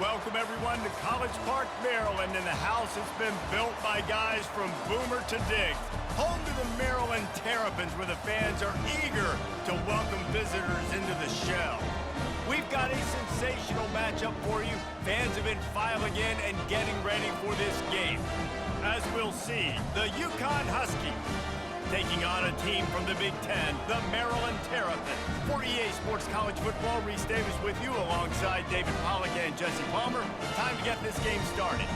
Welcome, everyone, to College Park, Maryland, and the house has been built by guys from Boomer to Diggs. Home to the Maryland Terps, where the fans are eager to welcome visitors into the shell. We've got a sensational matchup for you. Fans have been filing in and getting ready for this game. As we'll see, the UConn Huskies taking on a team from the Big Ten, the Maryland Terps. For EA Sports College Football, Reese Davis with you alongside David Pollack and Jesse Palmer. Time to get this game started.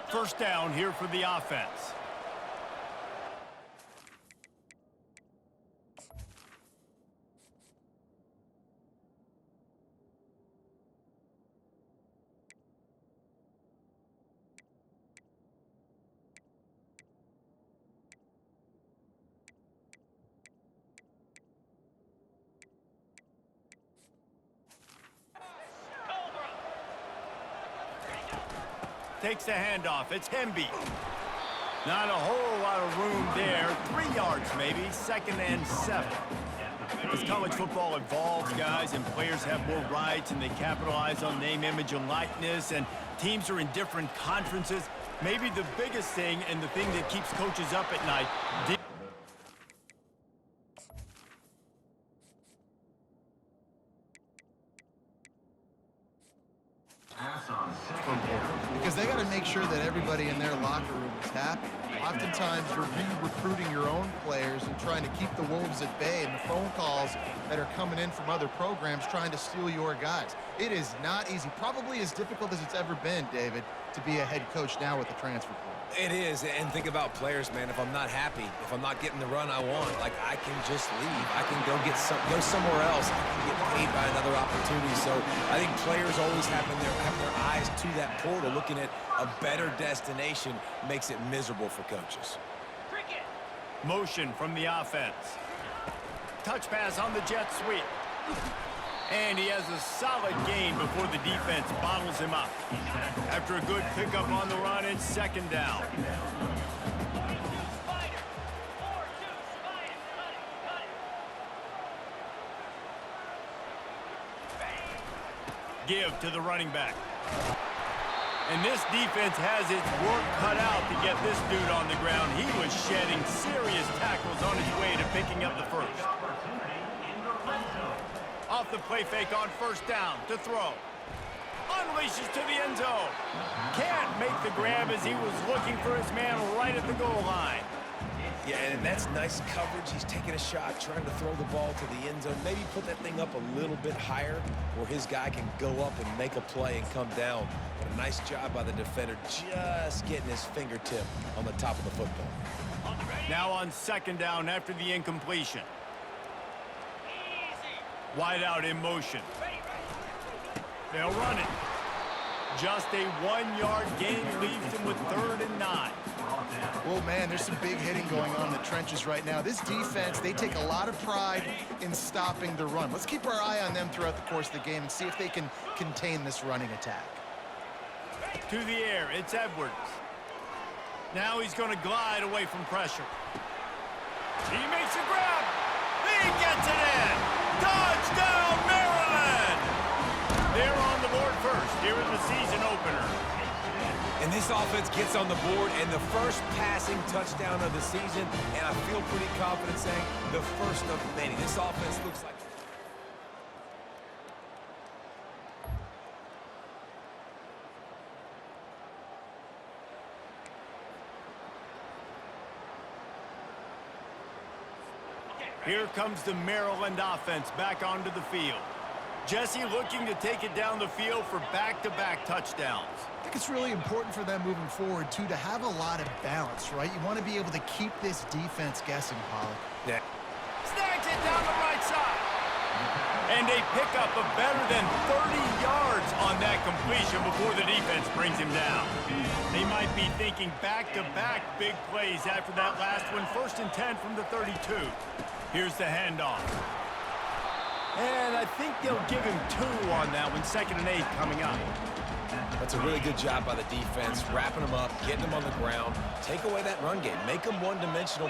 First down here for the offense. Takes the handoff. It's Hemby. Not a whole lot of room there. 3 yards maybe. 2nd and 7. As college football evolves, guys, and players have more rights and they capitalize on name, image, and likeness, and teams are in different conferences, maybe the biggest thing and the thing that keeps coaches up at night because they got to make sure that everybody in their locker room is happy. Oftentimes, you're re-recruiting your own players and trying to keep the wolves at bay, and the phone calls that are coming in from other programs trying to steal your guys. It is not easy. Probably as difficult as it's ever been, David, to be a head coach now with the transfer portal. It is, and think about players, man. If I'm not happy, if I'm not getting the run I want, like, I can just leave. I can go somewhere else. I can get paid by another opportunity. So I think players always having their eyes to that portal, looking at a better destination, makes it miserable for coaches. motion from the offense. Touch pass on the jet sweep. And he has a solid gain before the defense bottles him up. After a good pickup on the run, it's 2nd down. Give to the running back. And this defense has its work cut out to get this dude on the ground. He was shedding serious tackles on his way to picking up the first. Off the play fake on 1st down to throw. Unleashes to the end zone. Can't make the grab as he was looking for his man right at the goal line. Yeah, and that's nice coverage. He's taking a shot, trying to throw the ball to the end zone. Maybe put that thing up a little bit higher where his guy can go up and make a play and come down. But a nice job by the defender just getting his fingertip on the top of the football. Now on 2nd down after the incompletion. Wide out in motion. They'll run it. Just a 1-yard gain leaves them with 3rd and 9. Well, man, there's some big hitting going on in the trenches right now. This defense, they take a lot of pride in stopping the run. Let's keep our eye on them throughout the course of the game and see if they can contain this running attack. To the air, it's Edwards. Now he's going to glide away from pressure. He makes a grab. He gets it in. Touchdown, Maryland! They're on the board first here in the season opener. And this offense gets on the board and the first passing touchdown of the season, and I feel pretty confident saying the first of many. This offense looks like... Here comes the Maryland offense back onto the field. Jesse looking to take it down the field for back-to-back touchdowns. I think it's really important for them moving forward, too, to have a lot of balance, right? You want to be able to keep this defense guessing, Pollack. Yeah. Snags it down the right side. And a pickup of better than 30 yards on that completion before the defense brings him down. They might be thinking back-to-back big plays after that last one. 1st and 10 from the 32. Here's the handoff. And I think they'll give him 2 on that one, 2nd and 8 coming up. That's a really good job by the defense, wrapping them up, getting them on the ground. Take away that run game. Make them one-dimensional.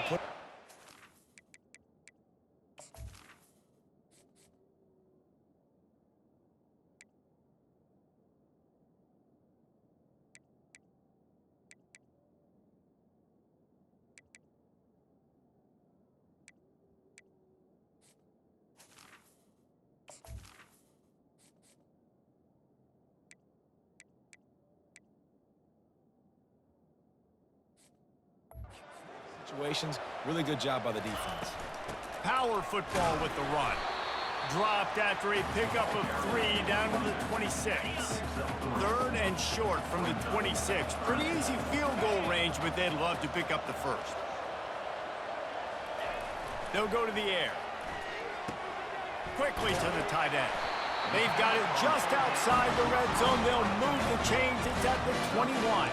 Situations. Really good job by the defense. Power football with the run. Dropped after a pickup of 3 down to the 26. 3rd and short from the 26. Pretty easy field goal range, but they'd love to pick up the first. They'll go to the air. Quickly to the tight end. They've got it just outside the red zone. They'll move the chains. It's at the 21.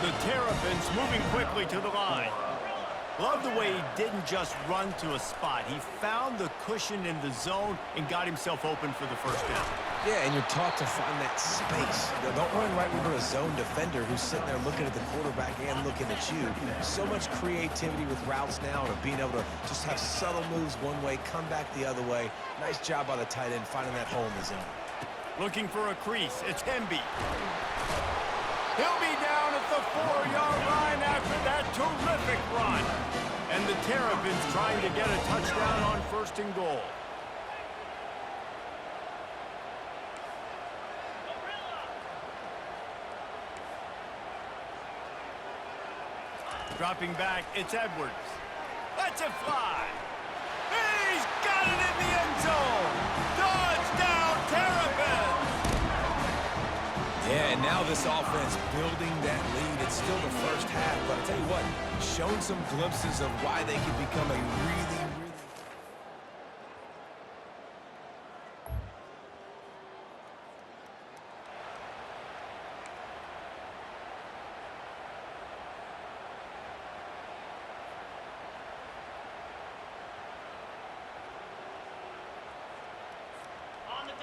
The Terrapins moving quickly to the line. Love the way he didn't just run to a spot. He found the cushion in the zone and got himself open for the first down. Yeah, and you're taught to find that space. You know, don't run right into a zone defender who's sitting there looking at the quarterback and looking at you. So much creativity with routes now to being able to just have subtle moves one way, come back the other way. Nice job by the tight end finding that hole in the zone. Looking for a crease. It's Hemby. He'll be down at the 4-yard line after that terrific run. And the Terrapins trying to get a touchdown on 1st and goal. Dropping back, it's Edwards. Let's it fly. He's got it in the end zone. Touchdown, Terrapins! Yeah, and now this offense building that lead. It's still the first half, but I'll tell you what, shown some glimpses of why they could become a really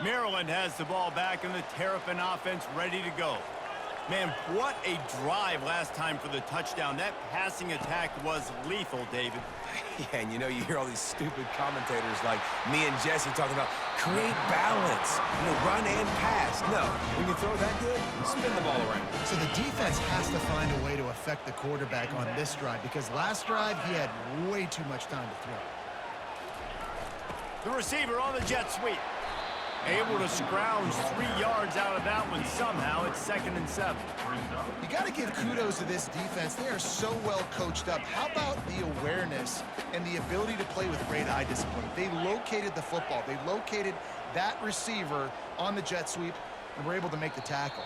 Maryland has the ball back and the Terrapin offense ready to go. Man, what a drive last time for the touchdown. That passing attack was lethal, David. Yeah, and you know, you hear all these stupid commentators like me and Jesse talking about create balance, you know, run and pass. No, when you throw that good, spin the ball around. So the defense has to find a way to affect the quarterback on this drive because last drive he had way too much time to throw. The receiver on the jet sweep. Able to scrounge 3 yards out of that one somehow. It's 2nd and 7. You got to give kudos to this defense. They are so well coached up. How about the awareness and the ability to play with great eye discipline? They located the football. They located that receiver on the jet sweep and were able to make the tackle.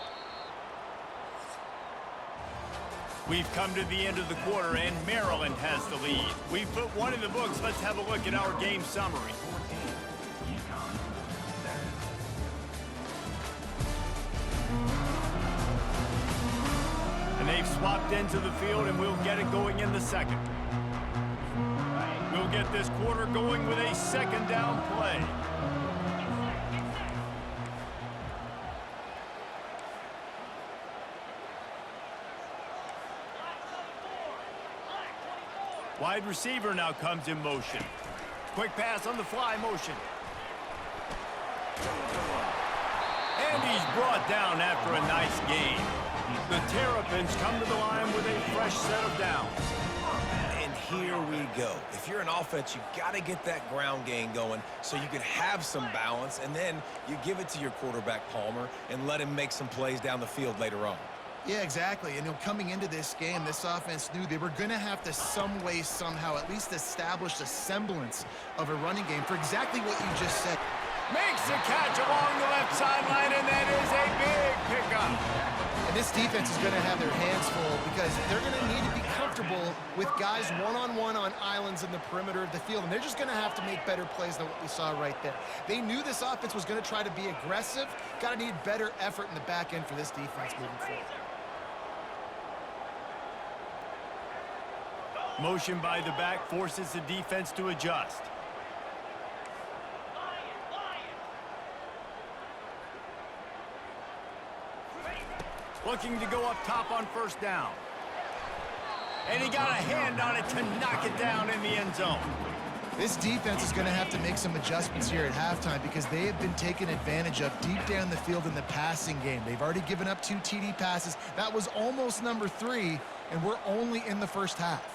We've come to the end of the quarter, and Maryland has the lead. We've put one in the books. Let's have a look at our game summary. And they've swapped into the field, and we'll get it going in the 2nd. We'll get this quarter going with a 2nd down play. Wide receiver now comes in motion. Quick pass on the fly motion. And he's brought down after a nice gain. The Terrapins come to the line with a fresh set of downs. And here we go. If you're an offense, you got to get that ground game going so you can have some balance, and then you give it to your quarterback, Palmer, and let him make some plays down the field later on. Yeah, exactly. And coming into this game, this offense knew they were going to have to some way, somehow, at least establish a semblance of a running game for exactly what you just said. Makes the catch along the left sideline, and that is a big pickup. And this defense is going to have their hands full because they're going to need to be comfortable with guys one-on-one on islands in the perimeter of the field, and they're just going to have to make better plays than what we saw right there. They knew this offense was going to try to be aggressive. Got to need better effort in the back end for this defense moving forward. Motion by the back forces the defense to adjust. Looking to go up top on first down. And he got a hand on it to knock it down in the end zone. This defense is going to have to make some adjustments here at halftime because they have been taken advantage of deep down the field in the passing game. They've already given up 2 TD passes. That was almost number 3, and we're only in the first half.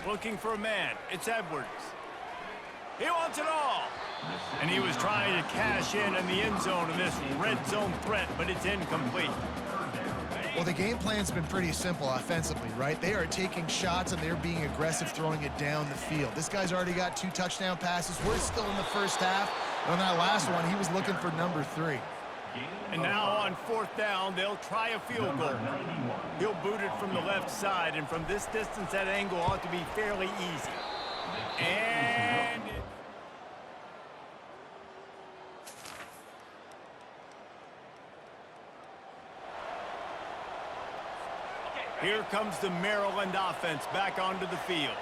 Looking for a man. It's Edwards. He wants it all. And he was trying to cash in the end zone in this red zone threat, but it's incomplete. Well, the game plan's been pretty simple offensively, right? They are taking shots and they're being aggressive, throwing it down the field. This guy's already got 2 touchdown passes. We're still in the first half. And on that last one, he was looking for number 3. And now on fourth down, they'll try a field goal. He'll boot it from the left side, and from this distance, that angle ought to be fairly easy. And here comes the Maryland offense back onto the field.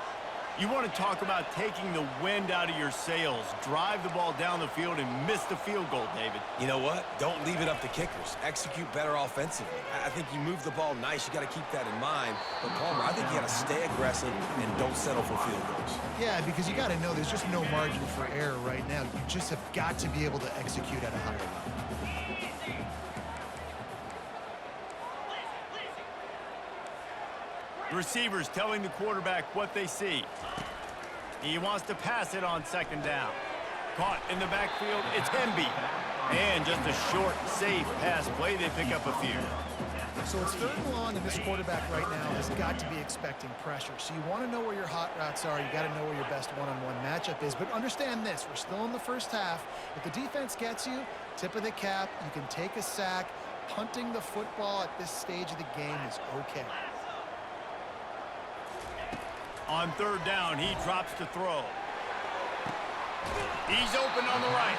You want to talk about taking the wind out of your sails. Drive the ball down the field and miss the field goal, David. You know what? Don't leave it up to kickers. Execute better offensively. I think you move the ball nice. You got to keep that in mind. But, Palmer, I think you got to stay aggressive and don't settle for field goals. Yeah, because you got to know there's just no margin for error right now. You just have got to be able to execute at a higher level. Receivers telling the quarterback what they see. He wants to pass it on second down. Caught in the backfield, it's Hemby. And just a short, safe pass play, they pick up a few. So it's 3rd and long, and this quarterback right now has got to be expecting pressure. So you want to know where your hot routes are. You got to know where your best one-on-one matchup is. But understand this, we're still in the first half. If the defense gets you, tip of the cap, you can take a sack. Punting the football at this stage of the game is okay. On third down, he drops to throw. He's open on the right.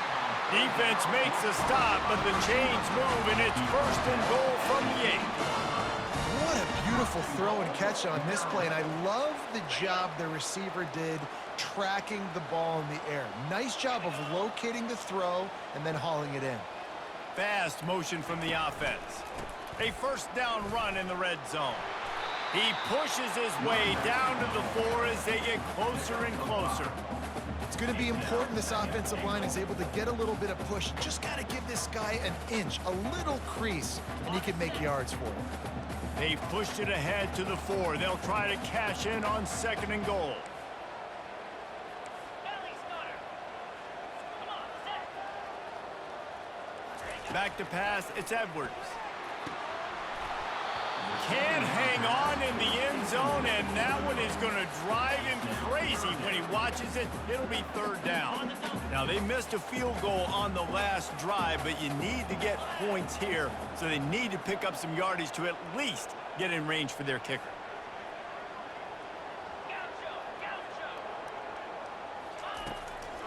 Defense makes a stop, but the chains move, and it's 1st and goal from the 8. What a beautiful throw and catch on this play, and I love the job the receiver did tracking the ball in the air. Nice job of locating the throw and then hauling it in. Fast motion from the offense. A 1st down run in the red zone. He pushes his way down to the 4 as they get closer and closer. It's going to be important this offensive line is able to get a little bit of push. Just got to give this guy an inch, a little crease, and he can make yards for it. They've pushed it ahead to the 4. They'll try to cash in on 2nd and goal. Back to pass, it's Edwards. Can't hang on in the end zone, and that one is going to drive him crazy when he watches it. It'll be 3rd down. Now, they missed a field goal on the last drive, but you need to get points here, so they need to pick up some yardage to at least get in range for their kicker.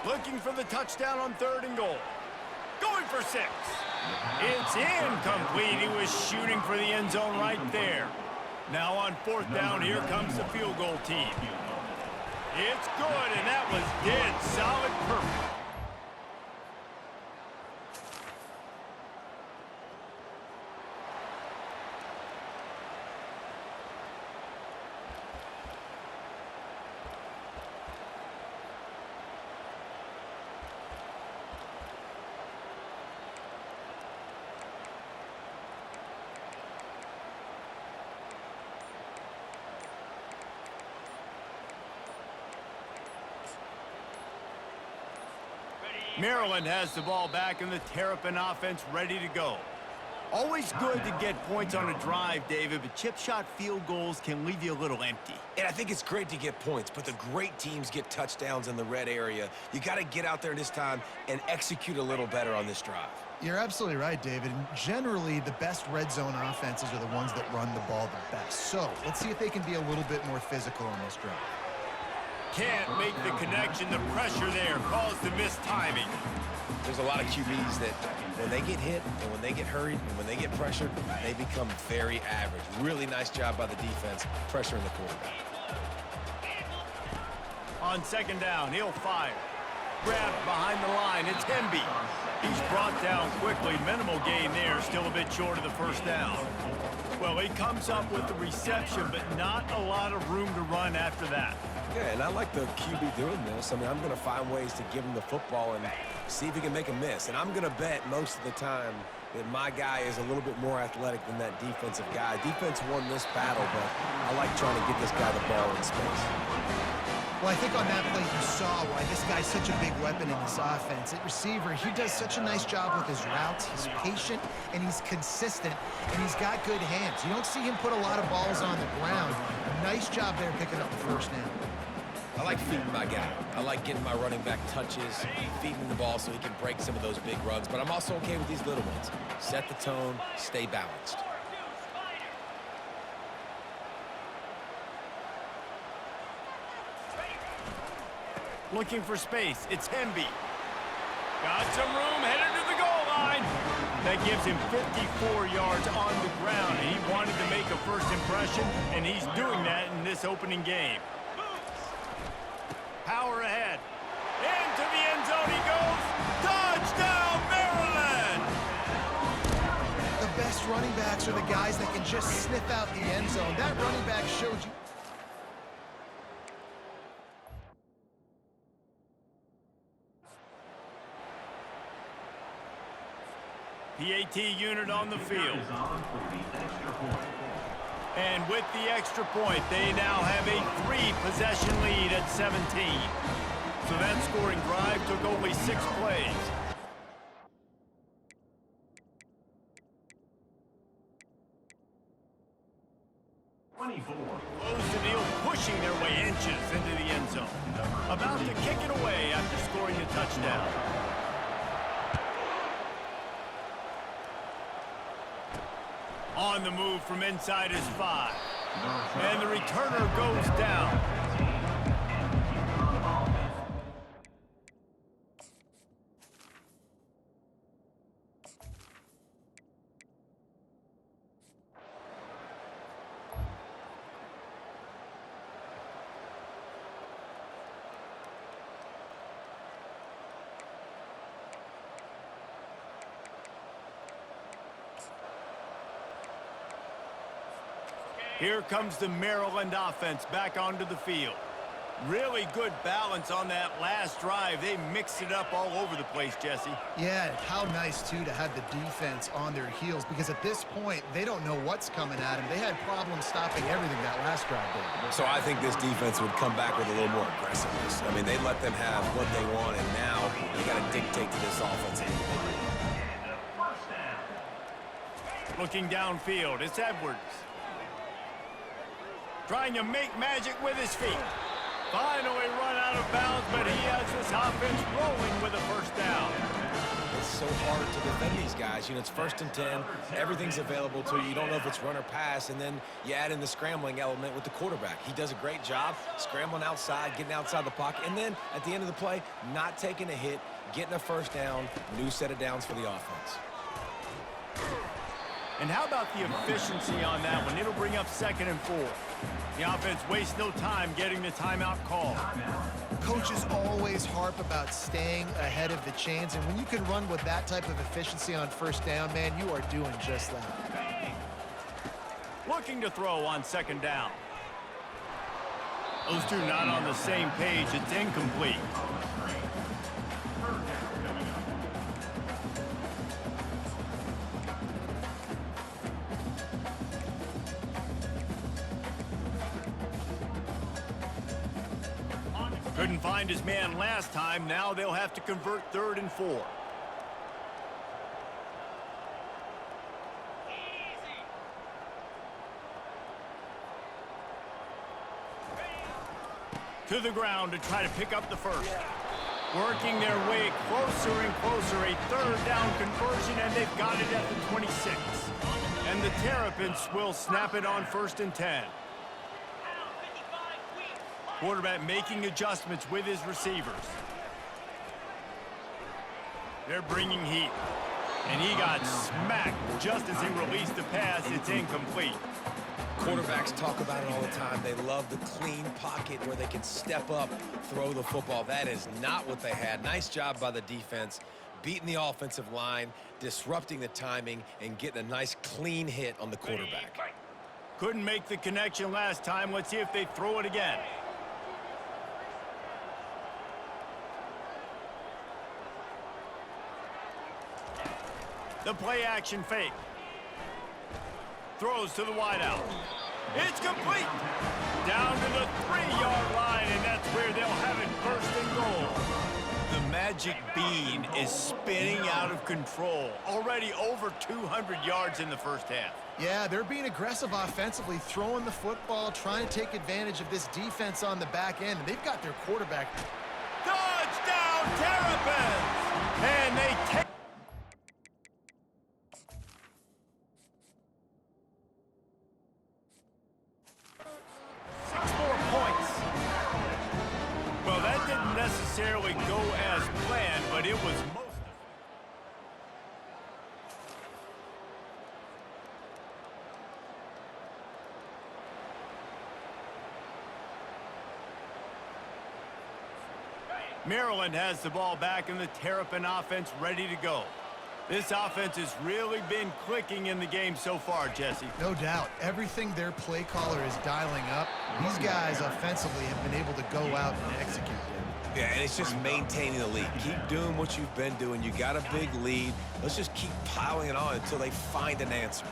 Looking for the touchdown on 3rd and goal. Going for 6. It's incomplete. He was shooting for the end zone right there. Now on 4th down, here comes the field goal team. It's good, and that was dead solid perfect. Maryland has the ball back and the Terrapin offense ready to go. Always good to get points on a drive, David, but chip shot field goals can leave you a little empty. And I think it's great to get points, but the great teams get touchdowns in the red area. You got to get out there this time and execute a little better on this drive. You're absolutely right, David. And generally, the best red zone offenses are the ones that run the ball the best. So let's see if they can be a little bit more physical on this drive. Can't make the connection. The pressure there caused the missed timing. There's a lot of QBs that when they get hit and when they get hurried and when they get pressured, they become very average. Really nice job by the defense, pressuring the quarterback. On second down, he'll fire. Grabbed behind the line, it's Hemby. He's brought down quickly. Minimal gain there, still a bit short of the first down. Well, he comes up with the reception, but not a lot of room to run after that. Yeah, and I like the QB doing this. I mean, I'm going to find ways to give him the football and see if he can make a miss. And I'm going to bet most of the time that my guy is a little bit more athletic than that defensive guy. Defense won this battle, but I like trying to get this guy the ball in space. Well, I think on that play you saw why this guy's such a big weapon in this offense. At receiver, he does such a nice job with his routes. He's patient, and he's consistent, and he's got good hands. You don't see him put a lot of balls on the ground. Nice job there picking up the first down. I like feeding my guy. I like getting my running back touches, feeding the ball so he can break some of those big runs. But I'm also okay with these little ones. Set the tone, stay balanced. Looking for space, it's Hemby. Got some room, headed to the goal line. That gives him 54 yards on the ground. He wanted to make a first impression, and he's doing that in this opening game. Power ahead. Into the end zone he goes. Touchdown, Maryland! The best running backs are the guys that can just sniff out the end zone. That running back showed you. PAT unit on the field. And with the extra point, they now have a 3-possession lead at 17. So that scoring drive took only 6 plays. Close the deal, pushing their way inches into the end zone. About to kick it away after scoring a touchdown. On the move from inside his 5. And the returner goes down. Here comes the Maryland offense back onto the field. Really good balance on that last drive. They mixed it up all over the place, Jesse. Yeah, how nice, too, to have the defense on their heels, because at this point, they don't know what's coming at them. They had problems stopping everything that last drive did. So I think this defense would come back with a little more aggressiveness. I mean, they let them have what they want, and now they got to dictate to this offense. Looking downfield, it's Edwards. Trying to make magic with his feet. Finally run out of bounds, but he has this offense rolling with a first down. It's so hard to defend these guys. You know, it's 1st and 10. Everything's available to you. You don't know if it's run or pass, and then you add in the scrambling element with the quarterback. He does a great job scrambling outside, getting outside the pocket, and then at the end of the play, not taking a hit, getting a first down, new set of downs for the offense. And how about the efficiency on that one? It'll bring up 2nd and 4. The offense wastes no time getting the timeout call. Coaches always harp about staying ahead of the chains, and when you can run with that type of efficiency on first down, man, you are doing just that. Looking to throw on 2nd down. Those two not on the same page. It's incomplete. Couldn't find his man last time. Now they'll have to convert 3rd and 4. To the ground to try to pick up the first. Working their way closer and closer. A 3rd down conversion, and they've got it at the 26. And the Terrapins will snap it on 1st and 10. Quarterback making adjustments with his receivers. They're bringing heat. And he got smacked just as he released the pass. It's incomplete. Quarterbacks talk about it all the time. They love the clean pocket where they can step up, throw the football. That is not what they had. Nice job by the defense, beating the offensive line, disrupting the timing, and getting a nice clean hit on the quarterback. Couldn't make the connection last time. Let's see if they throw it again. The play action fake. Throws to the wideout. It's complete. Down to the 3-yard line, and that's where they'll have it first and goal. The magic bean is spinning out of control. Already over 200 yards in the first half. Yeah, they're being aggressive offensively, throwing the football, trying to take advantage of this defense on the back end. They've got their quarterback. Touchdown, Terrapins! And they take... 6 more points. Well, that didn't necessarily go as planned, but it was most... Maryland has the ball back and the Terrapin offense ready to go. This offense has really been clicking in the game so far, Jesse. No doubt. Everything their play caller is dialing up, these guys offensively have been able to go out and execute it. Yeah, and it's just maintaining the lead. Keep doing what you've been doing. You got a big lead. Let's just keep piling it on until they find an answer.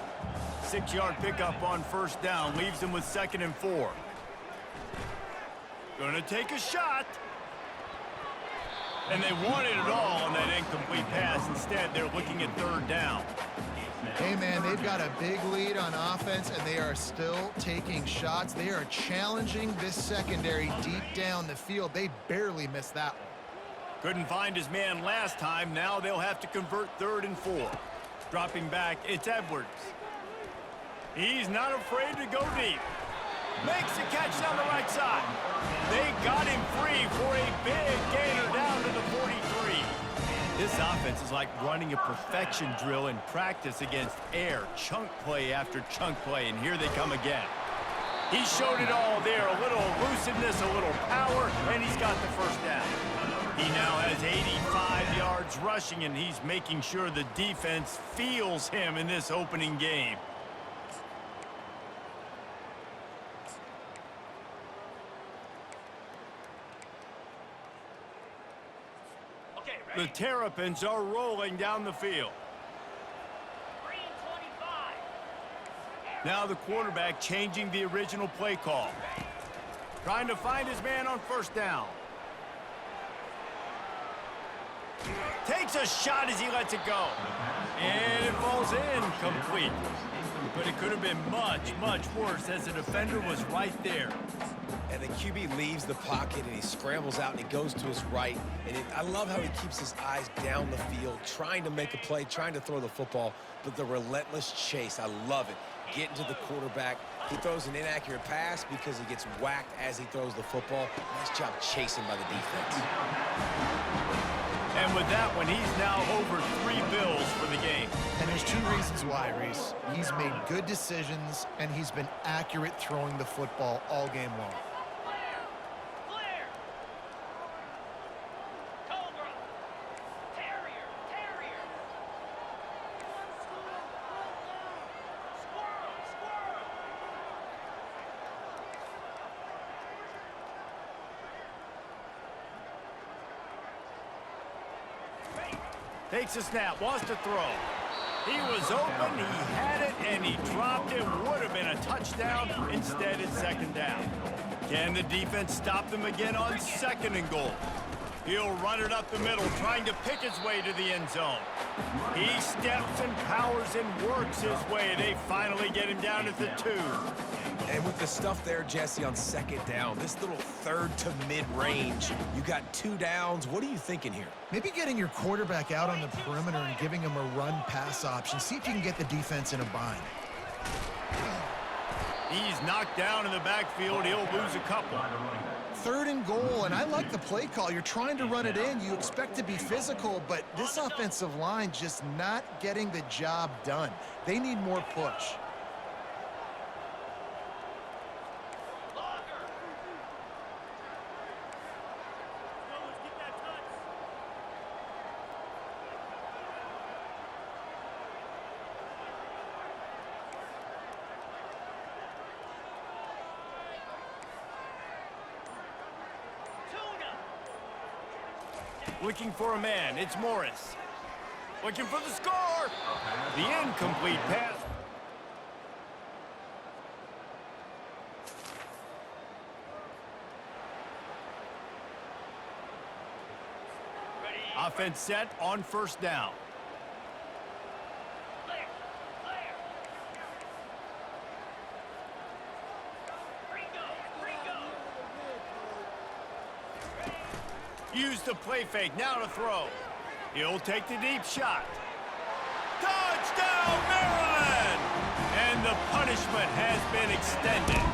6-yard pickup on first down leaves them with 2nd and 4. Gonna take a shot. And they wanted it all on that incomplete pass. Instead, they're looking at 3rd down. Hey, man, they've got a big lead on offense, and they are still taking shots. They are challenging this secondary deep down the field. They barely missed that one. Couldn't find his man last time. Now they'll have to convert 3rd and 4. Dropping back, it's Edwards. He's not afraid to go deep. Makes the catch down the right side. They got him free for a big gainer down to the 43. This offense is like running a perfection drill in practice against air. Chunk play after chunk play, and here they come again. He showed it all there. A little elusiveness, a little power, and he's got the first down. He now has 85 yards rushing, and he's making sure the defense feels him in this opening game. The Terrapins are rolling down the field. Now the quarterback changing the original play call. Trying to find his man on first down. Takes a shot as he lets it go. And it falls in complete. But it could have been much, much worse as the defender was right there. And the QB leaves the pocket and he scrambles out and he goes to his right. And I love how he keeps his eyes down the field, trying to make a play, trying to throw the football, but the relentless chase, I love it. Getting to the quarterback. He throws an inaccurate pass because he gets whacked as he throws the football. Nice job chasing by the defense. And with that one, he's now over 3 bills for the game. And there's 2 reasons why, Reese. He's made good decisions, and he's been accurate throwing the football all game long. Takes a snap, wants to throw. He was open, he had it, and he dropped it. Would have been a touchdown. Instead, it's 2nd down. Can the defense stop them again on 2nd and goal? He'll run it up the middle, trying to pick his way to the end zone. He steps and powers and works his way. They finally get him down at the 2. And with the stuff there, Jesse, on 2nd down, this little 3rd to mid-range, you got 2 downs. What are you thinking here? Maybe getting your quarterback out on the perimeter and giving him a run-pass option. See if you can get the defense in a bind. He's knocked down in the backfield. He'll lose a couple. 3rd and goal, and I like the play call. You're trying to run it in. You expect to be physical, but this offensive line just not getting the job done. They need more push. Looking for a man, it's Morris. Looking for the score. The incomplete pass. Offense set on 1st down. Use the play fake, now to throw. He'll take the deep shot. Touchdown, Maryland! And the punishment has been extended.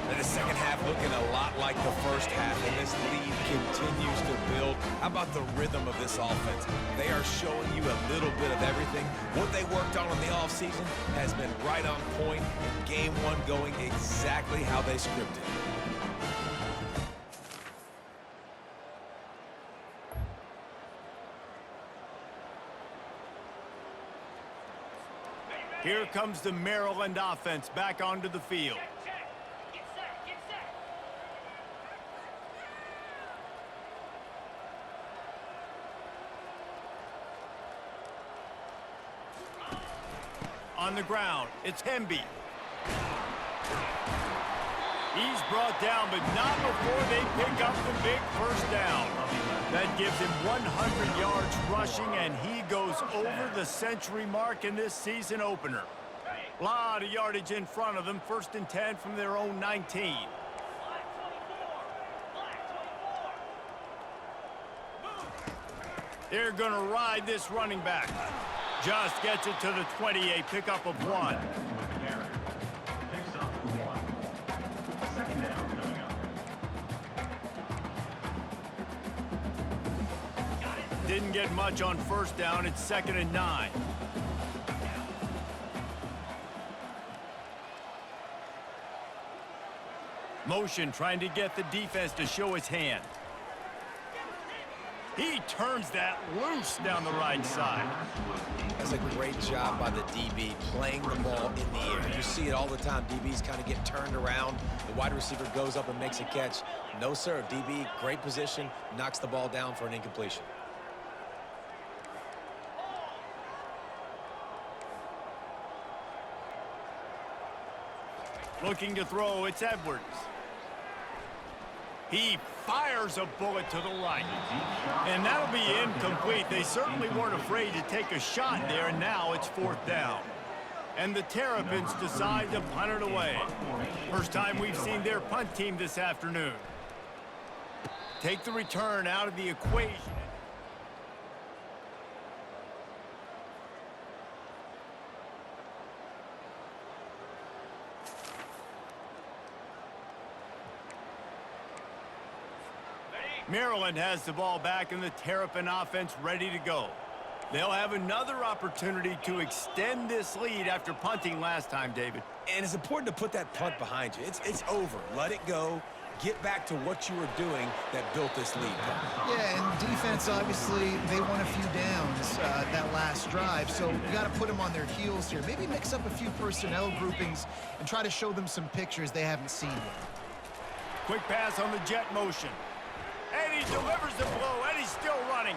And the second half looking a lot like the first half, and this lead continues to build. How about the rhythm of this offense? They are showing you a little bit of everything. What they worked on in the offseason has been right on point, and game 1 going exactly how they scripted. Here comes the Maryland offense back onto the field. Get set. On the ground, it's Hemby. He's brought down, but not before they pick up the big 1st down. That gives him 100 yards rushing, and he goes over the century mark in this season opener. A lot of yardage in front of them. 1st and 10 from their own 19. They're going to ride this running back. Just gets it to the 28, pickup of 1. Didn't get much on 1st down. It's 2nd and 9. Motion trying to get the defense to show his hand. He turns that loose down the right side. That's a great job by the DB, playing the ball in the air. You see it all the time. DBs kind of get turned around. The wide receiver goes up and makes a catch. No, sir. DB, great position, knocks the ball down for an incompletion. Looking to throw, it's Edwards. He fires a bullet to the right. And that'll be incomplete. They certainly weren't afraid to take a shot there, and now it's 4th down. And the Terrapins decide to punt it away. First time we've seen their punt team this afternoon. Take the return out of the equation. Maryland has the ball back and the Terrapin offense ready to go. They'll have another opportunity to extend this lead after punting last time, David. And it's important to put that punt behind you. It's over. Let it go. Get back to what you were doing that built this lead. Yeah, and defense, obviously, they won a few downs that last drive, so you got to put them on their heels here. Maybe mix up a few personnel groupings and try to show them some pictures they haven't seen yet. Quick pass on the jet motion. And he delivers the blow, and he's still running.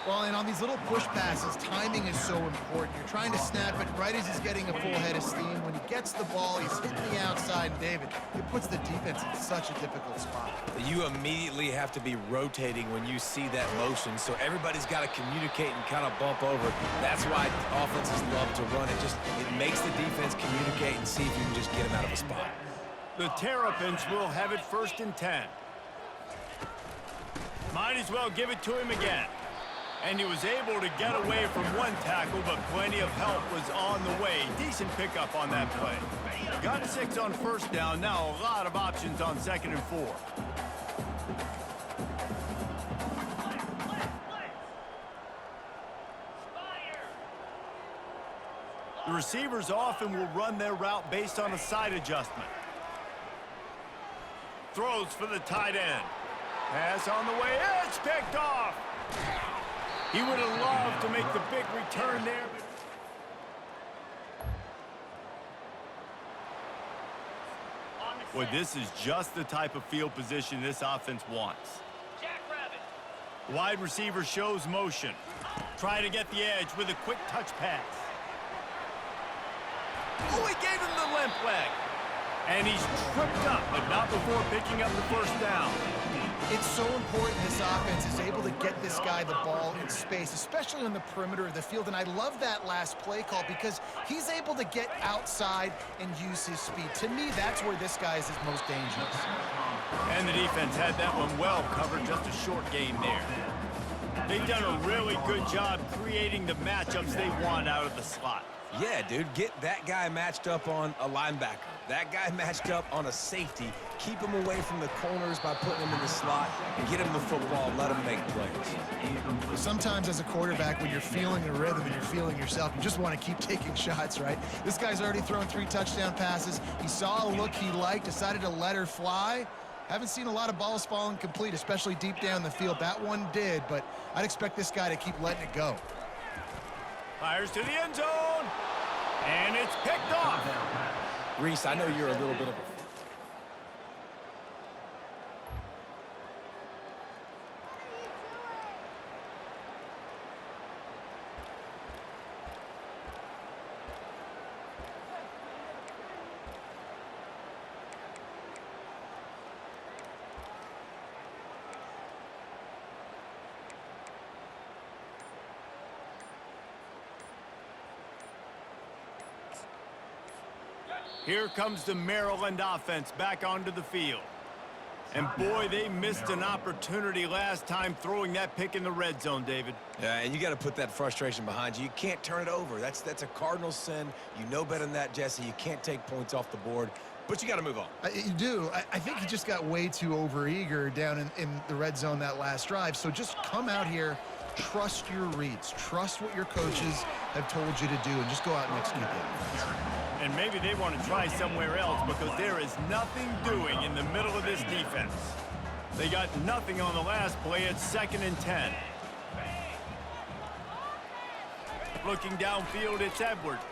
Well, and on these little push passes, timing is so important. You're trying to snap it right as he's getting a full head of steam. When he gets the ball, he's hitting the outside, and David, it puts the defense in such a difficult spot. You immediately have to be rotating when you see that motion, so everybody's got to communicate and kind of bump over. That's why offenses love to run it. It makes the defense communicate and see if you can just get him out of a spot. The Terrapins will have it 1st and 10. Might as well give it to him again. And he was able to get away from one tackle, but plenty of help was on the way. Decent pickup on that play. Got 6 on first down. Now a lot of options on 2nd and 4. The receivers often will run their route based on a side adjustment. Throws for the tight end. Pass on the way. It's picked off. He would have loved to make the big return there. Well, this is just the type of field position this offense wants. Wide receiver shows motion. Try to get the edge with a quick touch pass. Oh, he gave him the limp leg. And he's tripped up, but not before picking up the first down. It's so important this offense is able to get this guy the ball in space, especially on the perimeter of the field. And I love that last play call because he's able to get outside and use his speed. To me, that's where this guy is his most dangerous. And the defense had that one well covered, just a short game there. They've done a really good job creating the matchups they want out of the slot. Yeah, dude, get that guy matched up on a linebacker. That guy matched up on a safety. Keep him away from the corners by putting him in the slot and get him the football and let him make plays. Sometimes as a quarterback, when you're feeling a rhythm and you're feeling yourself, you just want to keep taking shots, right? This guy's already thrown 3 touchdown passes. He saw a look he liked, decided to let her fly. Haven't seen a lot of balls falling complete, especially deep down the field. That one did, but I'd expect this guy to keep letting it go. Fires to the end zone, and it's picked off. Reese, I know you're a little bit of a... Here comes the Maryland offense back onto the field. And boy, they missed an opportunity last time throwing that pick in the red zone, David. Yeah, and you got to put that frustration behind you. You can't turn it over. That's a cardinal sin. You know better than that, Jesse. You can't take points off the board, but you got to move on. You do. I think he just got way too overeager down in the red zone that last drive. So just come out here, trust your reads, trust what your coaches have told you to do, and just go out and execute the offense. And maybe they want to try somewhere else because there is nothing doing in the middle of this defense. They got nothing on the last play. It's 2nd and 10. Looking downfield, it's Edwards.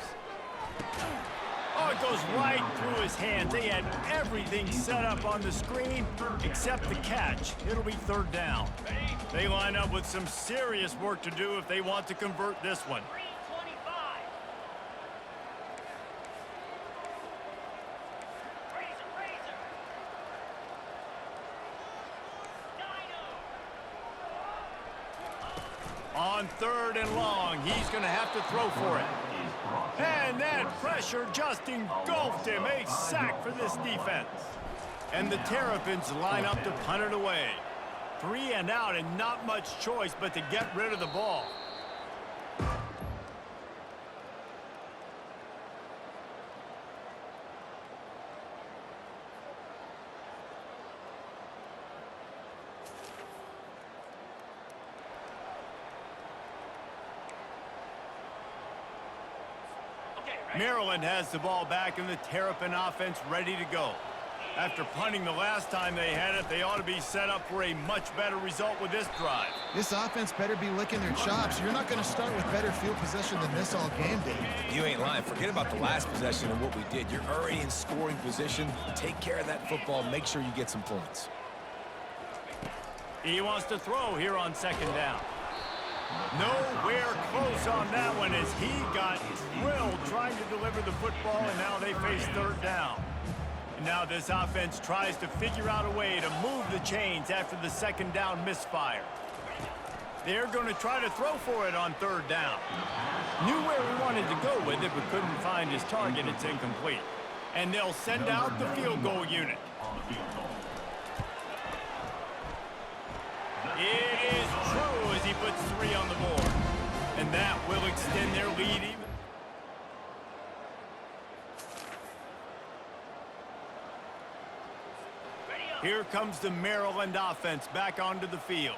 Oh, it goes right through his hands. They had everything set up on the screen except the catch. It'll be 3rd down. They line up with some serious work to do if they want to convert this one. On 3rd and long, he's going to have to throw for it. And that pressure just engulfed him. A sack for this defense. And the Terrapins line up to punt it away. 3 and out and not much choice but to get rid of the ball. Maryland has the ball back and the Terrapin offense ready to go. After punting the last time they had it, they ought to be set up for a much better result with this drive. This offense better be licking their chops. You're not going to start with better field possession than this all game, David. You ain't lying. Forget about the last possession and what we did. You're already in scoring position. Take care of that football. Make sure you get some points. He wants to throw here on 2nd down. Nowhere close on that one as he got drilled trying to deliver the football, and now they face 3rd down. And now this offense tries to figure out a way to move the chains after the 2nd down misfire. They're going to try to throw for it on 3rd down. Knew where he wanted to go with it, but couldn't find his target. It's incomplete. And they'll send out the field goal unit. It is true as he puts 3 on the board. Here comes the Maryland offense back onto the field.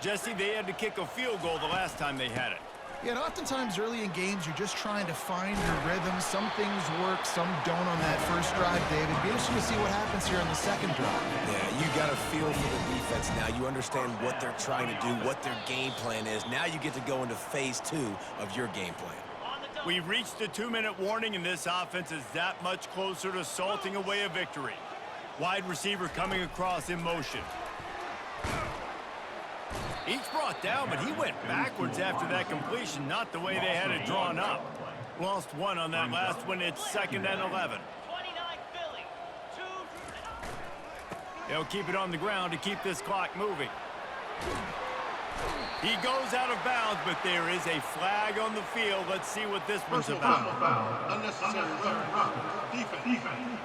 Jesse, they had to kick a field goal the last time they had it. Yeah, and oftentimes early in games, you're just trying to find your rhythm. Some things work, some don't on that first drive, David. Be interesting to see what happens here on the second drive. Yeah, you got a feel for the defense now. You understand what they're trying to do, what their game plan is. Now you get to go into phase 2 of your game plan. We've reached the 2-minute warning, and this offense is that much closer to salting away a victory. Wide receiver coming across in motion. He's brought down, but he went backwards after that completion, not the way they had it drawn up. Lost one on that last one. It's 2nd and 11. They'll keep it on the ground to keep this clock moving. He goes out of bounds, but there is a flag on the field. Let's see what this one's about. Unnecessary defense.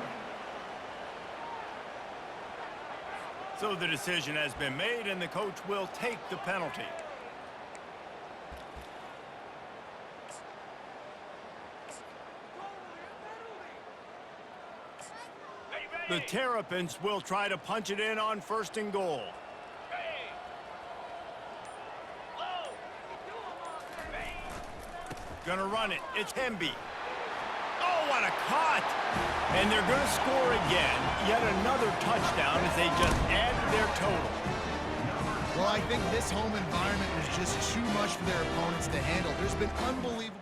So the decision has been made, and the coach will take the penalty. The Terrapins will try to punch it in on 1st and goal. Gonna run it. It's Hemby. Oh, what a cut! And they're going to score again. Yet another touchdown as they just add to their total. Well, I think this home environment was just too much for their opponents to handle. There's been unbelievable...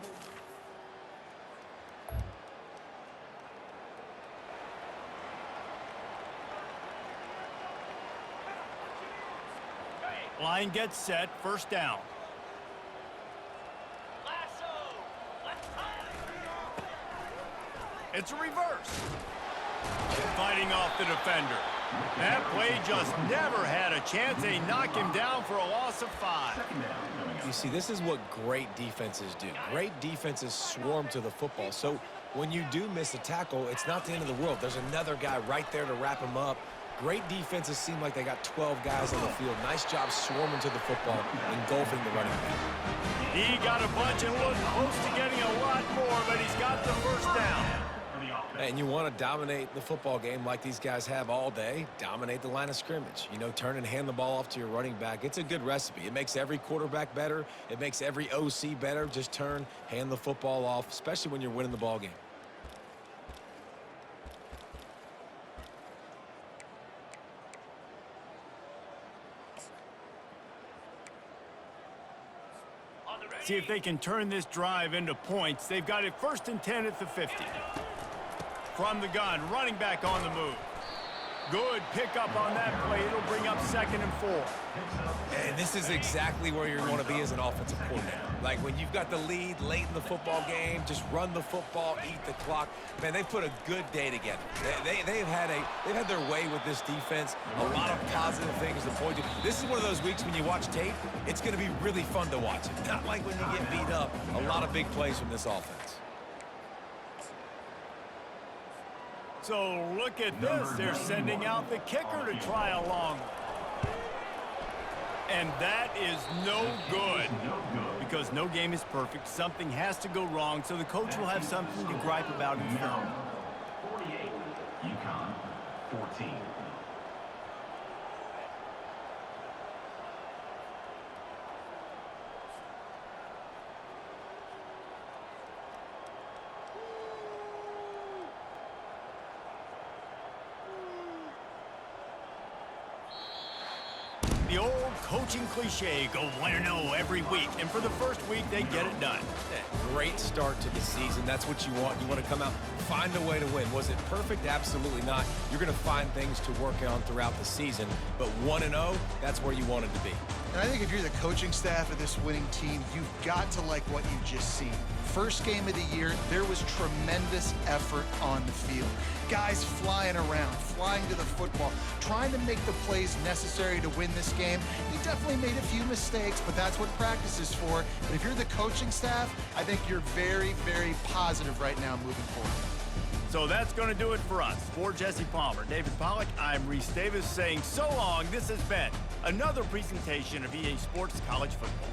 Line gets set. 1st down. It's a reverse. Fighting off the defender. That play just never had a chance. They knock him down for a loss of 5. You see, this is what great defenses do. Great defenses swarm to the football. So when you do miss a tackle, it's not the end of the world. There's another guy right there to wrap him up. Great defenses seem like they got 12 guys on the field. Nice job swarming to the football, engulfing the running back. He got a bunch and looked close to getting a lot more, but he's got the 1st down. And you want to dominate the football game like these guys have all day. Dominate the line of scrimmage. You know, turn and hand the ball off to your running back. It's a good recipe. It makes every quarterback better. It makes every OC better. Just turn, hand the football off, especially when you're winning the ball game. See if they can turn this drive into points. They've got it 1st and 10 at the 50. From the gun, running back on the move. Good pickup on that play. It'll bring up 2nd and 4. And this is exactly where you want to be as an offensive coordinator. Like when you've got the lead late in the football game, just run the football, eat the clock. Man, they put a good day together. They've had their way with this defense. A lot of positive things to point to. This is one of those weeks when you watch tape, it's going to be really fun to watch it. Not like when you get beat up. A lot of big plays from this offense. So look at this. They're sending out the kicker to try a long one. And that is no good. Because no game is perfect. Something has to go wrong, so the coach will have something to gripe about in film. 48, UConn, 14. The old coaching cliche, go 1-0 every week. And for the first week, they get it done. Great start to the season. That's what you want. You want to come out, find a way to win. Was it perfect? Absolutely not. You're going to find things to work on throughout the season. But 1-0, that's where you wanted to be. And I think if you're the coaching staff of this winning team, you've got to like what you've just seen. First game of the year, there was tremendous effort on the field. Guys flying around, flying to the football, trying to make the plays necessary to win this game. He definitely made a few mistakes, but that's what practice is for. But if you're the coaching staff, I think you're very, very positive right now moving forward. So that's going to do it for us. For Jesse Palmer, David Pollack, I'm Reese Davis saying so long. This has been another presentation of EA Sports College Football.